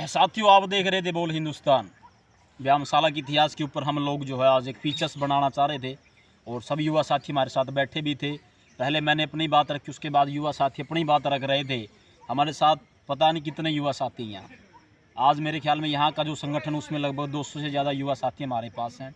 साथियों, आप देख रहे थे बोल हिंदुस्तान व्यायामशाला के इतिहास के ऊपर। हम लोग जो है आज एक फीचर्स बनाना चाह रहे थे और सभी युवा साथी हमारे साथ बैठे भी थे। पहले मैंने अपनी बात रखी, उसके बाद युवा साथी अपनी बात रख रहे थे। हमारे साथ पता नहीं कितने युवा साथी हैं यहाँ। आज मेरे ख्याल में यहाँ का जो संगठन उसमें लगभग 200 से ज़्यादा युवा साथी हमारे पास हैं।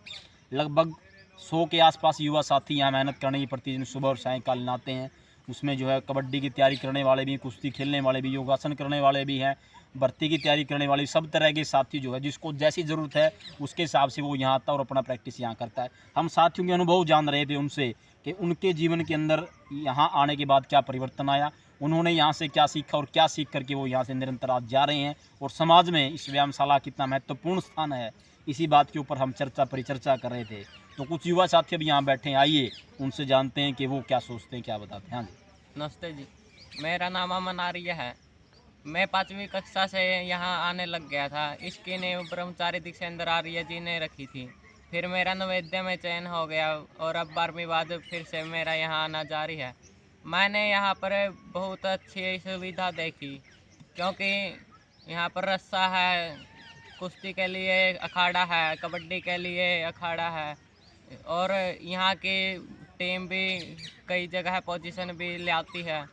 लगभग 100 के आसपास युवा साथी यहाँ मेहनत करने की प्रतिदिन सुबह और सायंकाल आते हैं। उसमें जो है कबड्डी की तैयारी करने वाले भी, कुश्ती खेलने वाले भी, योगासन करने वाले भी हैं, भर्ती की तैयारी करने वाली, सब तरह के साथी जो है जिसको जैसी ज़रूरत है उसके हिसाब से वो यहाँ आता है और अपना प्रैक्टिस यहाँ करता है। हम साथियों के अनुभव जान रहे थे उनसे कि उनके जीवन के अंदर यहाँ आने के बाद क्या परिवर्तन आया, उन्होंने यहाँ से क्या सीखा और क्या सीख करके वो यहाँ से निरंतर आज जा रहे हैं और समाज में इस व्यायामशाला कितना महत्वपूर्ण स्थान है, इसी बात के ऊपर हम परिचर्चा कर रहे थे। तो कुछ युवा साथी अभी यहाँ बैठे हैं, आइए उनसे जानते हैं कि वो क्या सोचते हैं, क्या बताते हैं। हाँ जी, नमस्ते जी, मेरा नाम अमन आर्य है। मैं 5वीं कक्षा से यहाँ आने लग गया था। इसकी नींव ब्रह्मचारी दीक्षेंद्र आर्य जी ने रखी थी। फिर मेरा नवोदय में चयन हो गया और अब 12वीं बाद फिर से मेरा यहाँ आना जारी है। मैंने यहाँ पर बहुत अच्छी सुविधा देखी, क्योंकि यहाँ पर रस्सा है, कुश्ती के लिए अखाड़ा है, कबड्डी के लिए अखाड़ा है और यहाँ की टीम भी कई जगह पोजीशन भी ले आती है।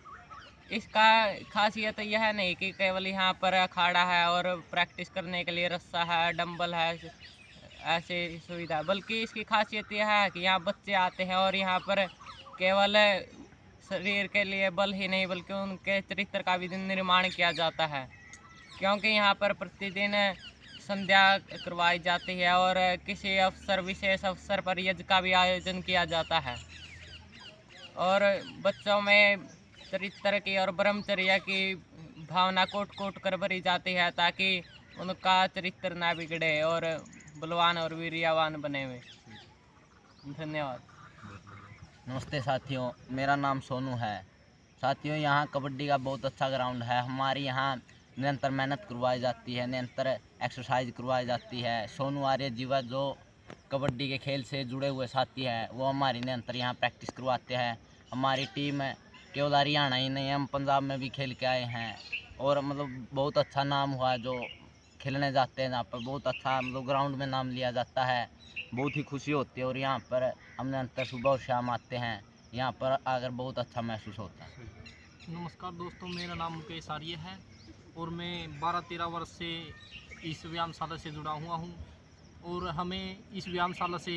इसका खासियत यह नहीं कि केवल यहाँ पर अखाड़ा है और प्रैक्टिस करने के लिए रस्सा है, डंबल है, ऐसी सुविधा, बल्कि इसकी खासियत यह है कि यहाँ बच्चे आते हैं और यहाँ पर केवल शरीर के लिए बल ही नहीं बल्कि उनके चरित्र का भी निर्माण किया जाता है। क्योंकि यहाँ पर प्रतिदिन संध्या करवाई जाती है और किसी विशेष अवसर पर यज्ञ का भी आयोजन किया जाता है और बच्चों में चरित्र की और ब्रह्मचर्य की भावना कोट कोट कर भरी जाती है, ताकि उनका चरित्र ना बिगड़े और बलवान और वीर्यवान बने हुए। धन्यवाद। नमस्ते साथियों, मेरा नाम सोनू है। साथियों, यहाँ कबड्डी का बहुत अच्छा ग्राउंड है। हमारी यहाँ निरंतर मेहनत करवाई जाती है, निरंतर एक्सरसाइज करवाई जाती है। सोनू आर्य जीवा जो कबड्डी के खेल से जुड़े हुए साथी हैं, वो हमारी निरंतर यहाँ प्रैक्टिस करवाते हैं। हमारी टीम केवल हरियाणा ही नहीं, हम पंजाब में भी खेल के आए हैं और मतलब बहुत अच्छा नाम हुआ जो खेलने जाते हैं। यहाँ पर बहुत अच्छा मतलब ग्राउंड में नाम लिया जाता है, बहुत ही खुशी होती है और यहाँ पर हम निरंतर सुबह और शाम आते हैं। यहाँ पर आकर बहुत अच्छा महसूस होता है। नमस्कार दोस्तों, मेरा नाम मुकेश आर्य है और मैं 12-13 वर्ष से इस व्यायामशाला से जुड़ा हुआ हूँ और हमें इस व्यायामशाला से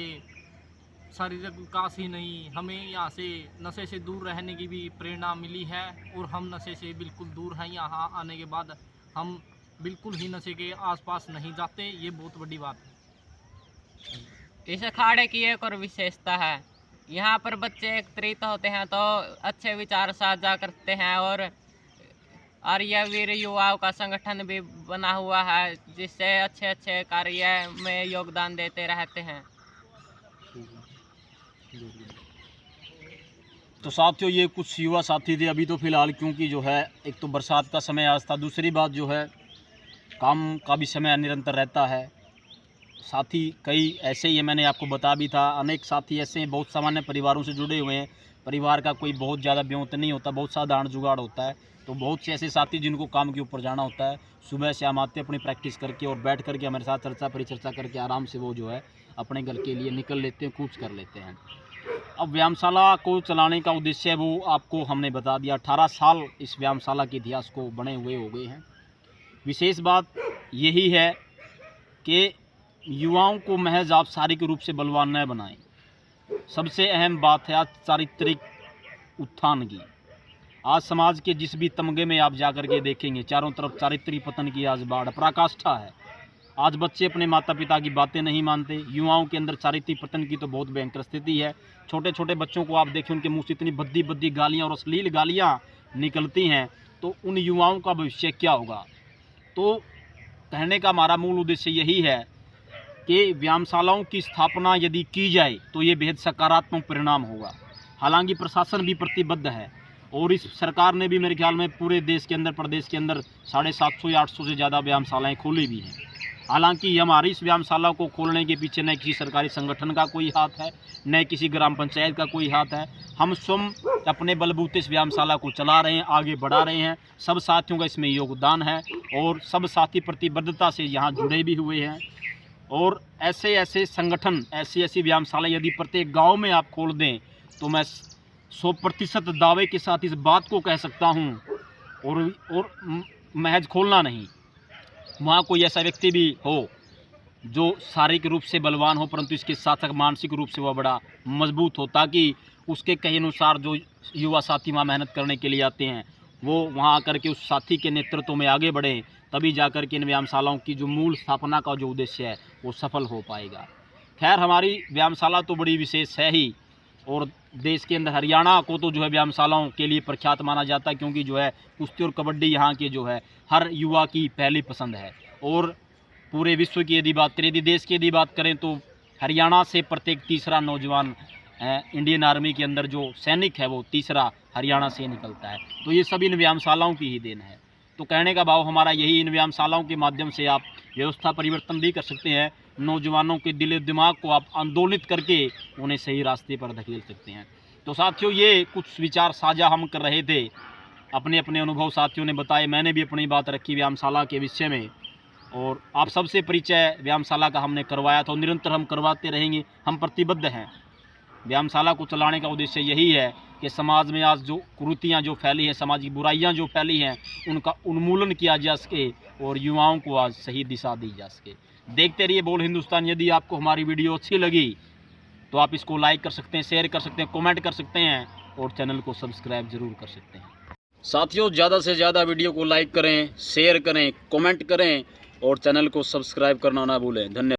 शारीरिक विकास ही नहीं, हमें यहाँ से नशे से दूर रहने की भी प्रेरणा मिली है और हम नशे से बिल्कुल दूर हैं। यहाँ आने के बाद हम बिल्कुल ही नशे के आसपास नहीं जाते, ये बहुत बड़ी बात है। इस अखाड़े की एक और विशेषता है, यहाँ पर बच्चे एकत्रित होते हैं तो अच्छे विचार साझा करते हैं और आर्यवीर युवाओं का संगठन भी बना हुआ है, जिससे अच्छे अच्छे कार्य में योगदान देते रहते हैं। तो साथियों, ये कुछ युवा साथी थे अभी तो फ़िलहाल, क्योंकि जो है एक तो बरसात का समय आज था, दूसरी बात जो है काम का भी समय निरंतर रहता है। साथी कई ऐसे ही है, मैंने आपको बता भी था, अनेक साथी ऐसे हैं बहुत सामान्य परिवारों से जुड़े हुए हैं। परिवार का कोई बहुत ज़्यादा ब्योत नहीं होता, बहुत साधारण जुगाड़ होता है। तो बहुत से ऐसे साथी जिनको काम के ऊपर जाना होता है, सुबह से हम आते अपनी प्रैक्टिस करके और बैठ करके हमारे साथ परिचर्चा करके आराम से वो जो है अपने घर के लिए निकल लेते हैं, कूच कर लेते हैं। अब व्यायामशाला को चलाने का उद्देश्य है वो आपको हमने बता दिया। 18 साल इस व्यायामशाला के इतिहास को बने हुए हो गए हैं। विशेष बात यही है कि युवाओं को महज आप शारीरिक रूप से बलवान न बनाएं। सबसे अहम बात है आज चारित्रिक उत्थान की। आज समाज के जिस भी तमगे में आप जाकर के देखेंगे, चारों तरफ चारित्रिक पतन की आज बाढ़ पराकाष्ठा है। आज बच्चे अपने माता पिता की बातें नहीं मानते। युवाओं के अंदर चारित्रिक पतन की तो बहुत भयंकर स्थिति है। छोटे छोटे बच्चों को आप देखें, उनके मुँह से इतनी भद्दी भद्दी गालियाँ और अश्लील गालियाँ निकलती हैं, तो उन युवाओं का भविष्य क्या होगा। तो कहने का हमारा मूल उद्देश्य यही है कि व्यायामशालाओं की स्थापना यदि की जाए तो ये बेहद सकारात्मक परिणाम होगा। हालांकि प्रशासन भी प्रतिबद्ध है और इस सरकार ने भी मेरे ख्याल में पूरे देश के अंदर, प्रदेश के अंदर 750 या 800 से ज़्यादा व्यायामशालाएँ खोली भी हैं हालांकि हमारी इस व्यायामशाला को खोलने के पीछे न किसी सरकारी संगठन का कोई हाथ है, न किसी ग्राम पंचायत का कोई हाथ है। हम स्वयं अपने बलबूते इस व्यायामशाला को चला रहे हैं, आगे बढ़ा रहे हैं। सब साथियों का इसमें योगदान है और सब साथी प्रतिबद्धता से यहाँ जुड़े भी हुए हैं। और ऐसे ऐसे संगठन, ऐसी ऐसी व्यायामशाला यदि प्रत्येक गाँव में आप खोल दें तो मैं 100% दावे के साथ इस बात को कह सकता हूँ, और महज खोलना नहीं, वहाँ कोई ऐसा व्यक्ति भी हो जो शारीरिक रूप से बलवान हो परंतु इसके साथ साथ मानसिक रूप से वह बड़ा मजबूत हो, ताकि उसके कहे अनुसार जो युवा साथी वहाँ मेहनत करने के लिए आते हैं वो वहाँ आकर के उस साथी के नेतृत्व में आगे बढ़ें, तभी जाकर के इन व्यायामशालाओं की जो मूल स्थापना का जो उद्देश्य है वो सफल हो पाएगा। खैर, हमारी व्यायामशाला तो बड़ी विशेष है ही, और देश के अंदर हरियाणा को तो जो है व्यायामशालाओं के लिए प्रख्यात माना जाता है, क्योंकि जो है कुश्ती और कबड्डी यहाँ के जो है हर युवा की पहली पसंद है। और पूरे विश्व की यदि बात करें, यदि देश की यदि बात करें तो हरियाणा से प्रत्येक तीसरा नौजवान इंडियन आर्मी के अंदर जो सैनिक है वो तीसरा हरियाणा से निकलता है। तो ये सभी इन व्यायामशालाओं की ही देन है। तो कहने का भाव हमारा यही, इन व्यायामशालाओं के माध्यम से आप व्यवस्था परिवर्तन भी कर सकते हैं, नौजवानों के दिल दिमाग को आप आंदोलित करके उन्हें सही रास्ते पर धकेल सकते हैं। तो साथियों, ये कुछ विचार साझा हम कर रहे थे, अपने अपने अनुभव साथियों ने बताए, मैंने भी अपनी बात रखी व्यायामशाला के विषय में, और आप सबसे परिचय व्यायामशाला का हमने करवाया था, निरंतर हम करवाते रहेंगे। हम प्रतिबद्ध हैं। व्यायामशाला को चलाने का उद्देश्य यही है कि समाज में आज जो कुरीतियाँ जो फैली हैं, सामाजिक बुराइयाँ जो फैली हैं, उनका उन्मूलन किया जा सके और युवाओं को आज सही दिशा दी जा सके। देखते रहिए बोल हिंदुस्तान। यदि आपको हमारी वीडियो अच्छी लगी तो आप इसको लाइक कर सकते हैं, शेयर कर सकते हैं, कमेंट कर सकते हैं और चैनल को सब्सक्राइब जरूर कर सकते हैं। साथियों, ज़्यादा से ज़्यादा वीडियो को लाइक करें, शेयर करें, कमेंट करें और चैनल को सब्सक्राइब करना ना भूलें। धन्यवाद।